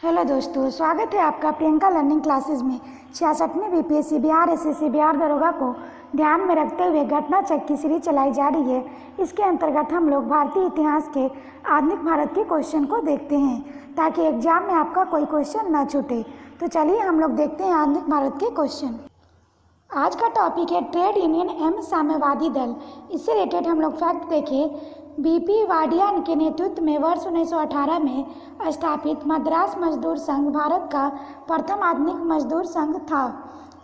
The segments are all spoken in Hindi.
हेलो दोस्तों, स्वागत है आपका प्रियंका लर्निंग क्लासेस में। 66वीं बीपीएससी बिहार एसएससी बिहार दरोगा को ध्यान में रखते हुए घटना चक्र की सीरीज चलाई जा रही है। इसके अंतर्गत हम लोग भारतीय इतिहास के आधुनिक भारत के क्वेश्चन को देखते हैं ताकि एग्जाम में आपका कोई क्वेश्चन ना छूटे। तो चलिए हम लोग देखते हैं आधुनिक भारत के क्वेश्चन। आज का टॉपिक है ट्रेड यूनियन एवं साम्यवादी दल। इससे रिलेटेड हम लोग फैक्ट देखें। बीपी वाडिया के नेतृत्व में वर्ष 1918 में स्थापित मद्रास मजदूर संघ भारत का प्रथम आधुनिक मजदूर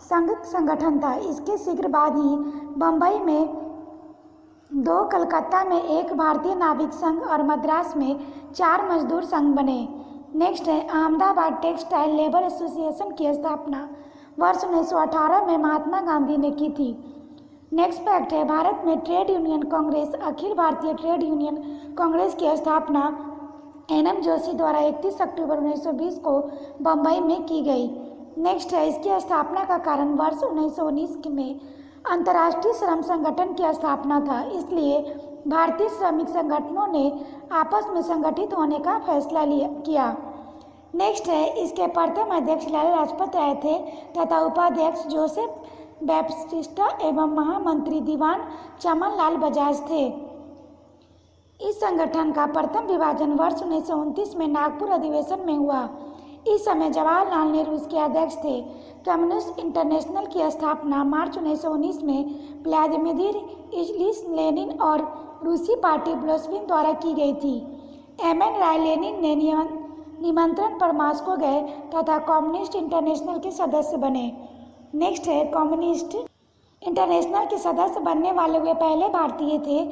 संगठन था। इसके शीघ्र बाद ही बम्बई में 2, कलकत्ता में 1 भारतीय नाविक संघ और मद्रास में 4 मजदूर संघ बने। नेक्स्ट है अहमदाबाद टेक्सटाइल लेबर एसोसिएशन की स्थापना वर्ष 1918 में महात्मा गांधी ने की थी। नेक्स्ट फैक्ट है भारत में trade union Congress Akhil Bharatiya trade union Congress की स्थापना एनएम जोशी द्वारा 31 अक्टूबर 1920 को बम्बई में की गई। नेक्स्ट है इसकी स्थापना का कारण वर्ष 1919 में अंतर्राष्ट्रीय श्रम संगठन की स्थापना था, इसलिए भारतीय श्रमिक संगठनों ने आपस में संगठित होने का फैसला किया। नेक्स्ट है इसके प्रथम अध्यक्ष लाला लाजपत राय थे तथा उपाध्यक्ष जोसेफ बैप्टिस्टा एवं महामंत्री दीवान चमन लाल बजाज थे। इस संगठन का प्रथम विभाजन वर्ष 1929 में नागपुर अधिवेशन में हुआ। इस समय जवाहरलाल नेहरू इसके अध्यक्ष थे। कम्युनिस्ट इंटरनेशनल की स्थापना मार्च 1919 में व्लादिमीर इलिच लेनिन और रूसी पार्टी बोल्शेविक द्वारा की गई थी। एमएन राय लेनिन ने निमंत्रण पर मॉस्को गए तथा कम्युनिस्ट इंटरनेशनल के सदस्य बने। नेक्स्ट है कम्युनिस्ट इंटरनेशनल के सदस्य बनने वाले वे पहले भारतीय थे।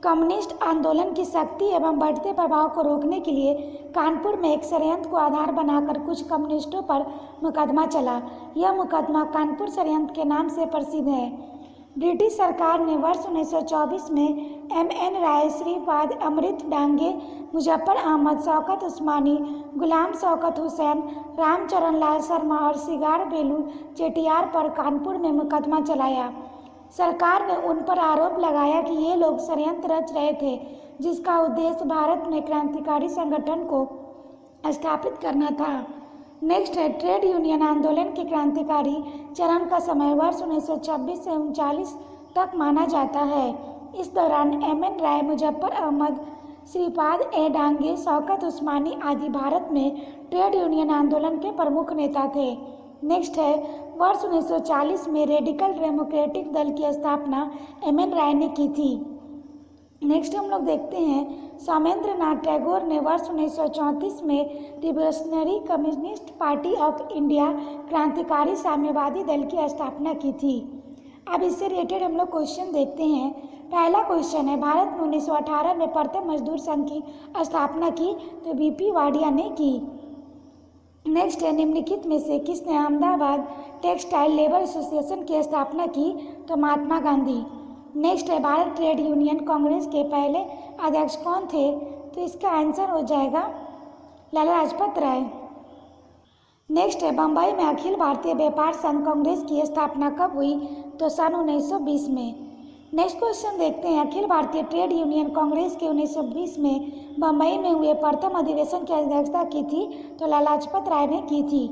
कम्युनिस्ट आंदोलन की शक्ति एवं बढ़ते प्रभाव को रोकने के लिए कानपुर में एक षड्यंत्र को आधार बनाकर कुछ कम्युनिस्टों पर मुकदमा चला। यह मुकदमा कानपुर षड्यंत्र के नाम से प्रसिद्ध है। ब्रिटिश सरकार ने वर्ष 1924 में एमएन राय, श्रीपाद अमृत डांगे, मुजफ्फर अहमद, शौकत उस्मानी, गुलाम शौकत हुसैन, रामचरण लाल शर्मा और सिगार बेलू चेटियार पर कानपुर में मुकदमा चलाया। सरकार ने उन पर आरोप लगाया कि ये लोग षड्यंत्र रच रहे थे जिसका उद्देश्य भारत में क्रांतिकारी संगठन को स्थापित करना था। नेक्स्ट है ट्रेड यूनियन आंदोलन के क्रांतिकारी चरण का समय वर्ष 1926 से 39 तक माना जाता है। इस दौरान एमएन राय, मुजफ्फर अहमद, श्रीपाद ए डांगे, शौकत उस्मानी आदि भारत में ट्रेड यूनियन आंदोलन के प्रमुख नेता थे। नेक्स्ट है वर्ष 1940 में रेडिकल डेमोक्रेटिक दल की स्थापना एमएन राय ने की थी। नेक्स्ट हम लोग देखते हैं सोमेंद्रनाथ टैगोर ने वर्ष 1934 में revolutionary communist party of India क्रांतिकारी साम्यवादी दल की स्थापना की थी। अब इससे रिलेटेड हम लोग क्वेश्चन देखते हैं। पहला क्वेश्चन है भारत में 1918 में प्रथम मजदूर संघ की स्थापना की तो बीपी वाडिया ने की। नेक्स्ट है निम्नलिखित में से किसने अहमदाबाद टेक्सटाइल लेबर एसोसिएशन की स्थापना की तो महात्मा गांधी। नेक्स्ट है भारत ट्रेड यूनियन कांग्रेस के पहले अध्यक्ष कौन थे तो इसका आंसर हो जाएगा लाला लाजपत राय। नेक्स्ट है बम्बई में अखिल भारतीय व्यापार संघ कांग्रेस की स्थापना कब हुई तो सन 1920 में। नेक्स्ट क्वेश्चन देखते हैं अखिल भारतीय ट्रेड यूनियन कांग्रेस के 1920 में बम्बई में हुए प्रथम अधिवेशन की अध्यक्षता की थी तो लाला लाजपत राय ने की थी।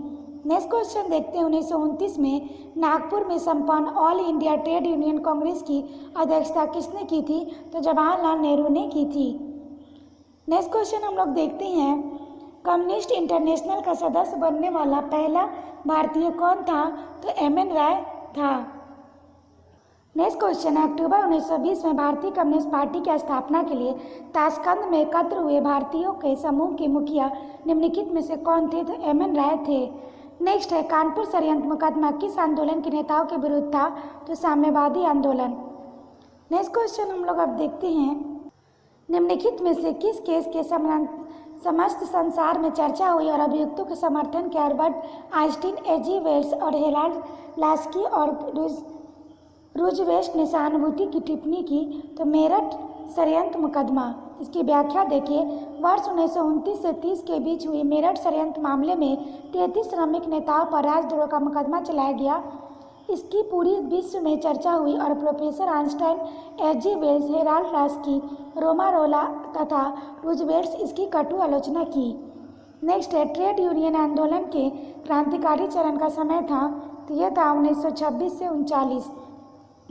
नेक्स्ट क्वेश्चन देखते हैं 1929 में नागपुर में संपन्न all India trade union Congress की अध्यक्षता किसने की थी तो जवाहरलाल नेहरू ने की थी। नेक्स्ट क्वेश्चन हम लोग देखते हैं कम्युनिस्ट इंटरनेशनल का सदस्य बनने वाला पहला भारतीय कौन था तो एमएन राय था। नेक्स्ट क्वेश्चन है अक्टूबर 1920 में भारतीय कम्युनिस्ट पार्टी की स्थापना के लिए ताशकंद में एकत्र हुए भारतीयों के समूह के मुखिया निम्नलिखित में से कौन थे तो एमएन राय थे। नेक्स्ट है कानपुर षड्यंत्र मुकदमा किस आंदोलन के नेताओं के विरुद्ध था तो साम्यवादी आंदोलन। नेक्स्ट क्वेश्चन हम लोग अब देखते हैं निम्नलिखित में से किस केस के समस्त संसार में चर्चा हुई और अभियुक्तों के समर्थन के अल्बर्ट आइंस्टीन, एजी वेल्स और हेराल्ड लास्की और रूजवेल्ट ने सहानुभूति की टिप्पणी की तो मेरठ षड्यंत्र मुकदमा। इसकी व्याख्या देखिए वर्ष 1929 से 30 के बीच हुई मेरठ षड्यंत्र मामले में 33 श्रमिक नेताओं पर राजद्रोह का मुकदमा चलाया गया। इसकी पूरी विश्व में चर्चा हुई और प्रोफेसर आइंस्टाइन, एजी वेल्स, हेराल्ड लास्की, रोमा रोला तथा रूजवेल्ट इसकी कटु आलोचना की। नेक्स्ट है ट्रेड यूनियन आंदोलन के क्रांतिकारी चरण का समय था, तो यह था 1926 से 39।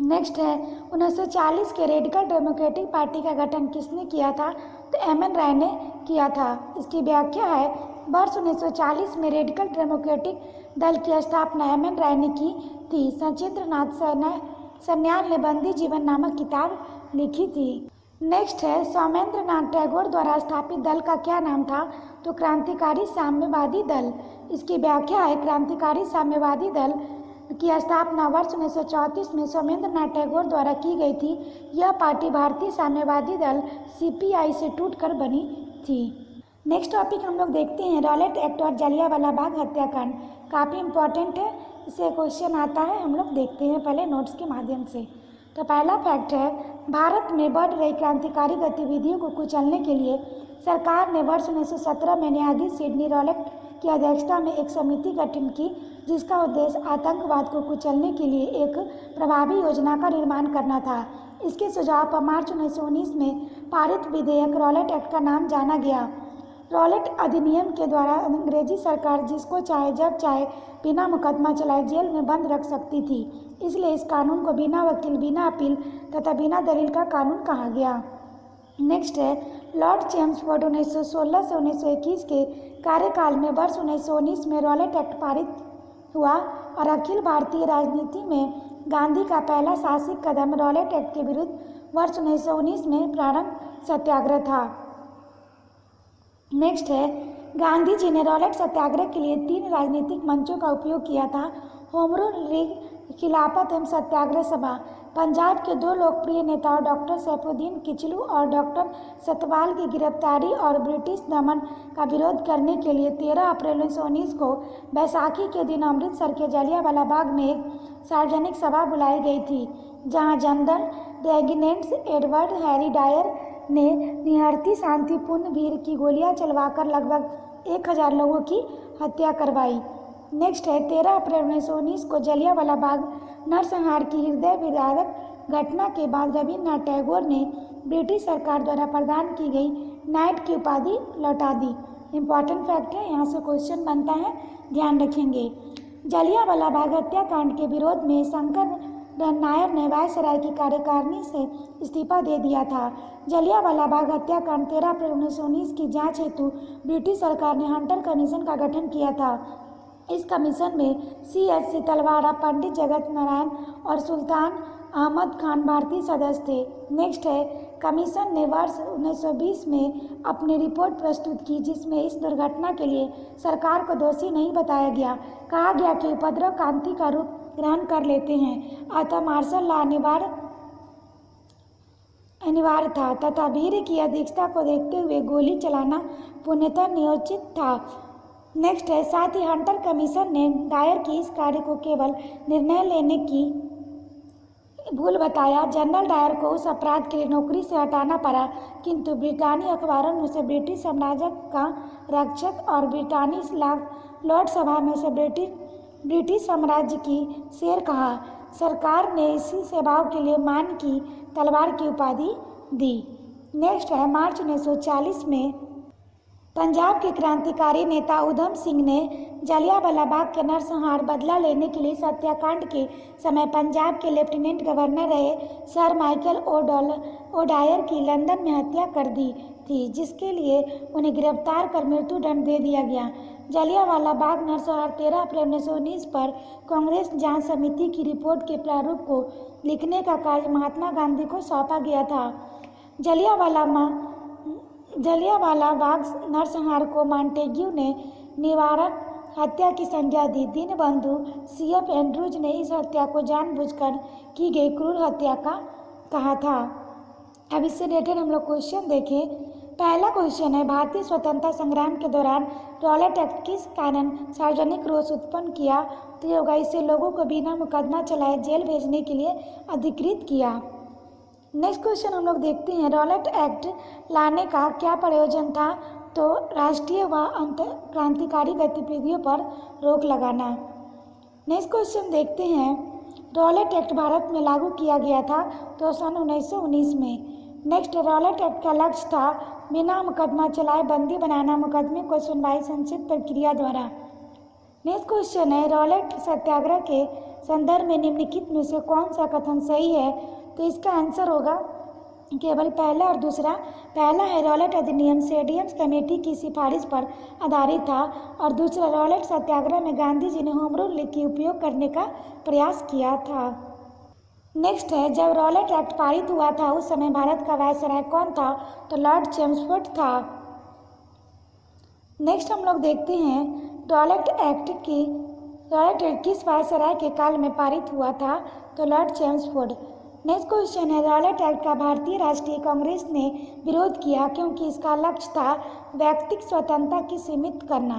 नेक्स्ट है 1940 के रेडिकल डेमोक्रेटिक पार्टी का गठन किसने किया था, तो एम.एन. राय ने किया था। इसकी व्याख्या है वर्ष 1940 में रेडिकल डेमोक्रेटिक दल की स्थापना एम.एन. राय ने की थी। सचिंद्र नाथ सन्याल ने बंदी जीवन नामक किताब लिखी थी। नेक्स्ट है सौमेंद्र नाथ टैगोर द्वारा स्थापित दल का क्या नाम था, तो क्रांतिकारी साम्यवादी दल। इसकी व्याख्या है क्रांतिकारी साम्यवादी दल की स्थापना वर्ष 1934 में सौमेंद्र नाथ टैगोर द्वारा की गई थी। यह पार्टी भारतीय साम्यवादी दल सीपीआई से टूटकर बनी थी। नेक्स्ट टॉपिक हम लोग देखते हैं रॉलेट एक्ट और जलियांवाला बाग हत्याकांड। काफ़ी इंपॉर्टेंट है, इससे क्वेश्चन आता है, हम लोग देखते हैं पहले नोट्स के माध्यम से। तो पहला फैक्ट है भारत में बढ़ रही क्रांतिकारी गतिविधियों को कुचलने के लिए सरकार ने वर्ष 1917 में न्यायाधीश सिडनी रॉलेट की अध्यक्षता में एक समिति गठन की, जिसका उद्देश्य आतंकवाद को कुचलने के लिए एक प्रभावी योजना का निर्माण करना था। इसके सुझाव पर मार्च 1919 में पारित विधेयक रॉलेट एक्ट का नाम जाना गया। रॉलेट अधिनियम के द्वारा अंग्रेजी सरकार जिसको चाहे जब चाहे बिना मुकदमा चलाए जेल में बंद रख सकती थी, इसलिए इस कानून को बिना वकील, बिना अपील तथा बिना दलील का कानून कहा गया। नेक्स्ट है लॉर्ड चेम्सफोर्ड 1916 से 1921 के कार्यकाल में वर्ष 1919 में रॉलेट एक्ट पारित हुआ और अखिल भारतीय राजनीति में गांधी का पहला साहसिक कदम रॉलेट एक्ट के विरुद्ध वर्ष 1919 में प्रारंभ सत्याग्रह था। नेक्स्ट है गांधी जी ने रॉलेट सत्याग्रह के लिए 3 राजनीतिक मंचों का उपयोग किया था। होम रूल लीग, खिलाफत एवं सत्याग्रह सभा। पंजाब के 2 लोकप्रिय नेताओं डॉक्टर सैफुद्दीन किचलू और डॉक्टर सतपाल की गिरफ्तारी और ब्रिटिश दमन का विरोध करने के लिए 13 अप्रैल 1919 को बैसाखी के दिन अमृतसर के जलियांवाला बाग में एक सार्वजनिक सभा बुलाई गई थी, जहां general regiments Edward Harry Dyer ने निहत्थी शांतिपूर्ण वीर की गोलियां चलवाकर लगभग 1000 लोगों की हत्या करवाई। नेक्स्ट है 13 अप्रैल 1919 को जलियांवाला बाग नरसंहार की हृदय विदारक घटना के बाद रविन्द्रनाथ टैगोर ने ब्रिटिश सरकार द्वारा प्रदान की गई नाइट की उपाधि लौटा दी। इम्पॉर्टेंट फैक्ट है, यहाँ से क्वेश्चन बनता है, ध्यान रखेंगे। जलियांवाला बाग हत्याकांड के विरोध में शंकर नायर ने वायसराय की कार्यकारिणी से इस्तीफा दे दिया था। जलियांवाला बाग हत्याकांड 13 अप्रैल 1919 की जांच हेतु ब्रिटिश सरकार ने हंटर कमीशन का गठन किया था। इस कमीशन में C.H. तलवाड़ा, पंडित जगत नारायण और सुल्तान अहमद खान भारतीय सदस्य थे। नेक्स्ट है कमीशन ने वर्ष 1920 में अपनी रिपोर्ट प्रस्तुत की, जिसमें इस दुर्घटना के लिए सरकार को दोषी नहीं बताया गया। कहा गया कि उपद्रव क्रांति का रूप ग्रहण कर लेते हैं, अतः मार्शल लॉ अनिवार्य था तथा वीर की अधिकता को देखते हुए गोली चलाना पूर्णतः नियोजित था। नेक्स्ट है साथ ही हंटर कमीशन ने डायर की इस कार्य को केवल निर्णय लेने की भूल बताया। जनरल डायर को उस अपराध के लिए नौकरी से हटाना पड़ा, किंतु ब्रिटानी अखबारों में उसे ब्रिटिश साम्राज्य का रक्षक और ब्रिटानी लॉर्ड सभा में उसे ब्रिटिश साम्राज्य की शेर कहा। सरकार ने इसी सेवाओं के लिए मान की तलवार की उपाधि दी। नेक्स्ट है मार्च 1940 में पंजाब के क्रांतिकारी नेता उधम सिंह ने जलियांवाला बाग के नरसंहार बदला लेने के लिए इस हत्याकांड के समय पंजाब के लेफ्टिनेंट गवर्नर रहे सर माइकल ओडायर की लंदन में हत्या कर दी थी, जिसके लिए उन्हें गिरफ्तार कर मृत्युदंड दे दिया गया। जलियांवाला बाग नरसंहार 13 अप्रैल 1919 पर कांग्रेस जांच समिति की रिपोर्ट के प्रारूप को लिखने का कार्य महात्मा गांधी को सौंपा गया था। जलियांवाला बाग नरसंहार को मॉन्टेग्यू ने निवारक हत्या की संज्ञा दी। दीनबंधु C.F. एंड्रूज ने इस हत्या को जानबूझकर की गई क्रूर हत्या का कहा था। अब इससे रिलेटेड हम लोग क्वेश्चन देखें। पहला क्वेश्चन है भारतीय स्वतंत्रता संग्राम के दौरान रॉलेट एक्ट किस कारण सार्वजनिक रोष उत्पन्न किया, तो ये होगा इससे लोगों को बिना मुकदमा चलाए जेल भेजने के लिए अधिकृत किया। नेक्स्ट क्वेश्चन हम लोग देखते हैं रॉलेट एक्ट लाने का क्या प्रयोजन था, तो राष्ट्रीय व अंतर क्रांतिकारी गतिविधियों पर रोक लगाना। नेक्स्ट क्वेश्चन देखते हैं रॉलेट एक्ट भारत में लागू किया गया था तो सन 1919 में। नेक्स्ट रॉलेट एक्ट का लक्ष्य था बिना मुकदमा चलाए बंदी बनाना मुकदमे को सुनवाई संक्षिप्त प्रक्रिया द्वारा। नेक्स्ट क्वेश्चन है, रॉलेट सत्याग्रह के संदर्भ में निम्नलिखित में से कौन सा कथन सही है? तो इसका आंसर होगा केवल पहला और दूसरा। पहला है रॉलेट अधिनियम सेडियम्स कमेटी की सिफारिश पर आधारित था और दूसरा रॉलेट सत्याग्रह में गांधी जी ने होम रूल की उपयोग करने का प्रयास किया था। नेक्स्ट है, जब रॉलेट एक्ट पारित हुआ था उस समय भारत का वायसराय कौन था? तो लॉर्ड चेम्सफोर्ड था। नेक्स्ट हम लोग देखते हैं रॉलेट एक्ट किस वायसराय के काल में पारित हुआ था? तो लॉर्ड चेम्सफोर्ड। नेक्स्ट क्वेश्चन है, रॉलेट एक्ट का भारतीय राष्ट्रीय कांग्रेस ने विरोध किया क्योंकि इसका लक्ष्य था व्यक्तिक स्वतंत्रता की सीमित करना।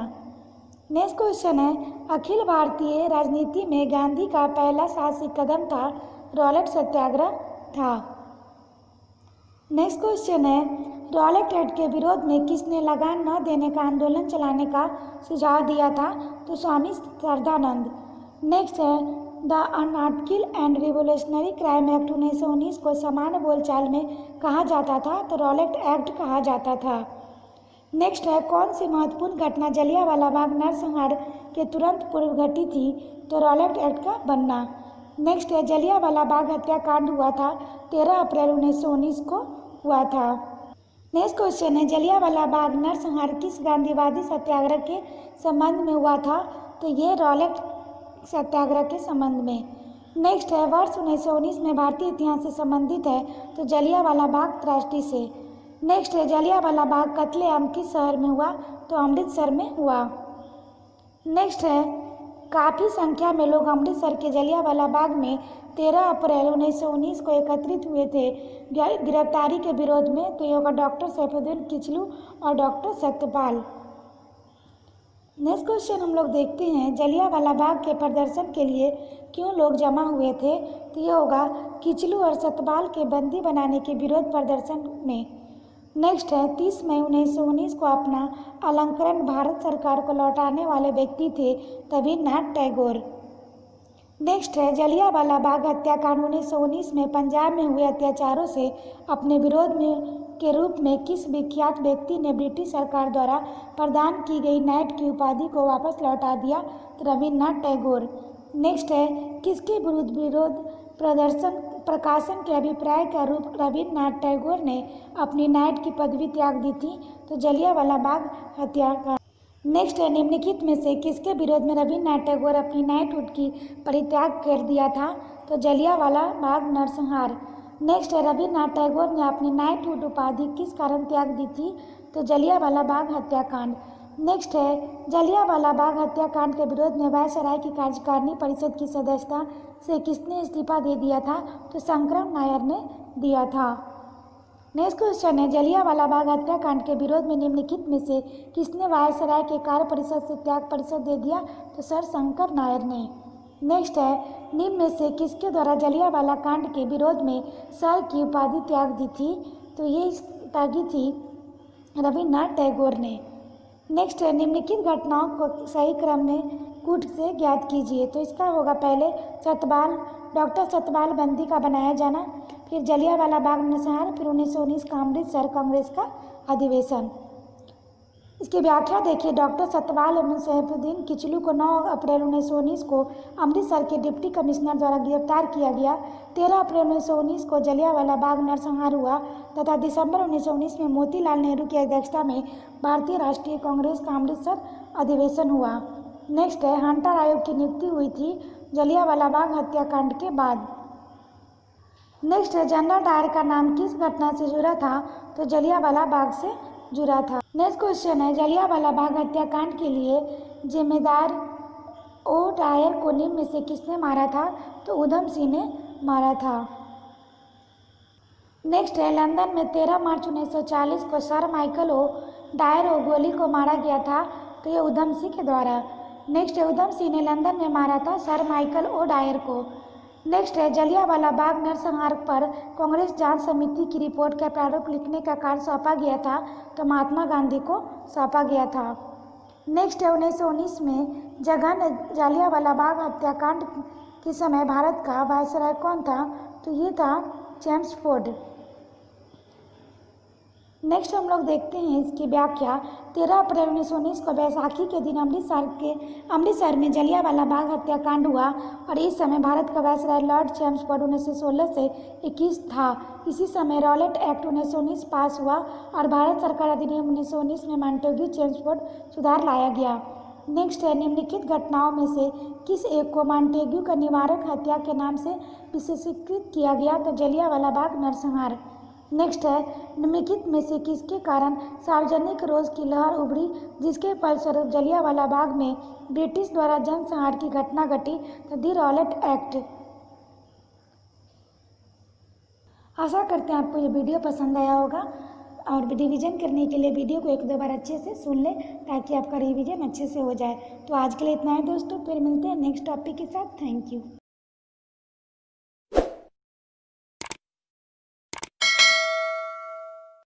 नेक्स्ट क्वेश्चन है, अखिल भारतीय राजनीति में गांधी का पहला साहसिक कदम था? रॉलेट सत्याग्रह था। नेक्स्ट क्वेश्चन है, रॉलेट एक्ट के विरोध में किसने लगान न देने का आंदोलन चलाने का सुझाव दिया था? तो स्वामी श्रद्धानंद। नेक्स्ट है, the anarchical and revolutionary crime act 1919 को सामान्य बोलचाल में कहा जाता था? तो रॉलेट एक्ट कहा जाता था। नेक्स्ट है, कौन सी महत्वपूर्ण घटना जलियांवाला बाग नरसंहार के तुरंत पूर्व घटी थी? तो रॉलेट एक्ट का बनना। नेक्स्ट है, जलियांवाला बाग हत्याकांड हुआ था 13 अप्रैल 1919 को हुआ था। नेक्स्ट क्वेश्चन है, जलियांवाला बाग नरसंहार किस गांधीवादी सत्याग्रह के संबंध में हुआ था? तो ये रॉलेट सत्याग्रह के संबंध में। नेक्स्ट है, वर्ष 1919 में भारतीय इतिहास से संबंधित है? तो जलियांवाला बाग त्रासदी से। नेक्स्ट है, जलियांवाला बाग कत्लेआम किस शहर में हुआ? तो अमृतसर में हुआ। नेक्स्ट है, काफ़ी संख्या में लोग अमृतसर के जलियांवाला बाग में 13 अप्रैल 1919 को एकत्रित हुए थे गिरफ्तारी के विरोध में। तो ये होगा डॉक्टर सैफुद्दीन किचलू और डॉक्टर सत्यपाल। नेक्स्ट क्वेश्चन हम लोग देखते हैं, जलियांवाला बाग के प्रदर्शन के लिए क्यों लोग जमा हुए थे? तो ये होगा किचलू और सत्यपाल के बंदी बनाने के विरोध प्रदर्शन में। नेक्स्ट है, 30 मई 1919 को अपना अलंकरण भारत सरकार को लौटाने वाले व्यक्ति थे रवींद्रनाथ टैगोर। नेक्स्ट है, जलियांवाला बाग हत्याकांड 1919 में पंजाब में हुए अत्याचारों से अपने विरोध में के रूप में किस विख्यात व्यक्ति ने ब्रिटिश सरकार द्वारा प्रदान की गई नाइट की उपाधि को वापस लौटा दिया? तो रवींद्रनाथ टैगोर। नेक्स्ट है, किसके विरोध प्रकाशन के अभिप्राय का रूप रवींद्रनाथ टैगोर ने अपनी नाइट की पदवी त्याग दी थी? तो जलियांवाला बाग हत्याकांड। नेक्स्ट है, निम्नलिखित में से किसके विरोध में रवींद्रनाथ टैगोर अपनी नाइटहुड की परित्याग कर दिया था? तो जलियांवाला बाग नरसंहार। नेक्स्ट है, रवींद्रनाथ टैगोर ने अपनी नाइटहुड उपाधि किस कारण त्याग दी थी? तो जलियांवाला बाग हत्याकांड। नेक्स्ट है, जलियांवाला बाग हत्याकांड के विरोध में वायसराय की कार्यकारिणी परिषद की सदस्यता से किसने इस्तीफा दे दिया था? तो शंकरम नायर ने दिया था। नेक्स्ट क्वेश्चन है, जलियांवाला बाग हत्याकांड के विरोध में निम्नलिखित में से किसने वायसराय के कार्य परिषद से त्याग परिषद दे दिया? तो सर शंकर नायर ने। नेक्स्ट है, निम्न में से किसके द्वारा जलियांवाला कांड के विरोध में सर की उपाधि त्याग दी थी? तो ये त्यागी थी रवींद्रनाथ टैगोर ने। नेक्स्ट है, निम्नलिखित घटनाओं को सही क्रम में कूट से ज्ञात कीजिए। तो इसका होगा पहले डॉक्टर सतपाल बंदी का बनाया जाना, फिर जलियांवाला बाग नरसंहार, फिर 1919 का अमृतसर कांग्रेस का अधिवेशन। इसकी व्याख्या देखिए, डॉक्टर सतपाल एवं सैफुद्दीन किचलू को 9 अप्रैल 1919 को अमृतसर के डिप्टी कमिश्नर द्वारा गिरफ्तार किया गया। 13 अप्रैल 1919 को जलियांवाला बाग नरसंहार हुआ तथा दिसंबर 1919 में मोतीलाल नेहरू की अध्यक्षता में भारतीय राष्ट्रीय कांग्रेस का अमृतसर अधिवेशन हुआ। नेक्स्ट है, हंटर आयोग की नियुक्ति हुई थी जलियांवाला बाग हत्याकांड के बाद। नेक्स्ट है, जनरल डायर का नाम किस घटना से जुड़ा था? तो जलियांवाला बाग से जुड़ा था। नेक्स्ट क्वेश्चन है, जलियांवाला बाग हत्याकांड के लिए जिम्मेदार ओ डायर को निम्न में से किसने मारा था? तो उधम सिंह ने मारा था। नेक्स्ट है, लंदन में 13 मार्च 1940 को सर माइकल ओ डायर ओ गोली को मारा गया था। तो ये उधम सिंह के द्वारा। नेक्स्ट है, उधम सिंह ने लंदन में मारा था सर माइकल ओ डायर को। नेक्स्ट है, जलियांवाला बाग नरसंहार पर कांग्रेस जांच समिति की रिपोर्ट का प्रारूप लिखने का कार्य सौंपा गया था? तो महात्मा गांधी को सौंपा गया था। नेक्स्ट है, 1919 में जलियांवाला बाग हत्याकांड के समय भारत का वायसराय कौन था? तो ये था चेम्सफोर्ड। नेक्स्ट हम लोग देखते हैं इसकी व्याख्या। 13 अप्रैल 1919 को बैसाखी के दिन अमृतसर में जलियांवाला बाग हत्याकांड हुआ और इस समय भारत का वायसराय लॉर्ड चैम्सफोर्ड 1916 से 21 था। इसी समय रॉलेट एक्ट 1919 पास हुआ और भारत सरकार अधिनियम 1919 में मॉन्टेग्यू चैम्सफोर्ड सुधार लाया गया। नेक्स्ट है, निम्नलिखित घटनाओं में से किस एक को मॉन्टेग्यू का निवारक हत्या के नाम से विशेषीकृत किया गया? तो जलियांवाला बाग नरसंहार। नेक्स्ट है, निम्नलिखित में से किसके कारण सार्वजनिक रोष की लहर उभरी जिसके फलस्वरूप जलियांवाला बाग में ब्रिटिश द्वारा जनसंहार की घटना घटी? तो दी रॉलेट एक्ट। आशा करते हैं आपको ये वीडियो पसंद आया होगा और रिवीजन करने के लिए वीडियो को एक दो बार अच्छे से सुन लें ताकि आपका रिवीजन अच्छे से हो जाए। तो आज के लिए इतना है दोस्तों, फिर मिलते हैं नेक्स्ट टॉपिक के साथ। Thank you.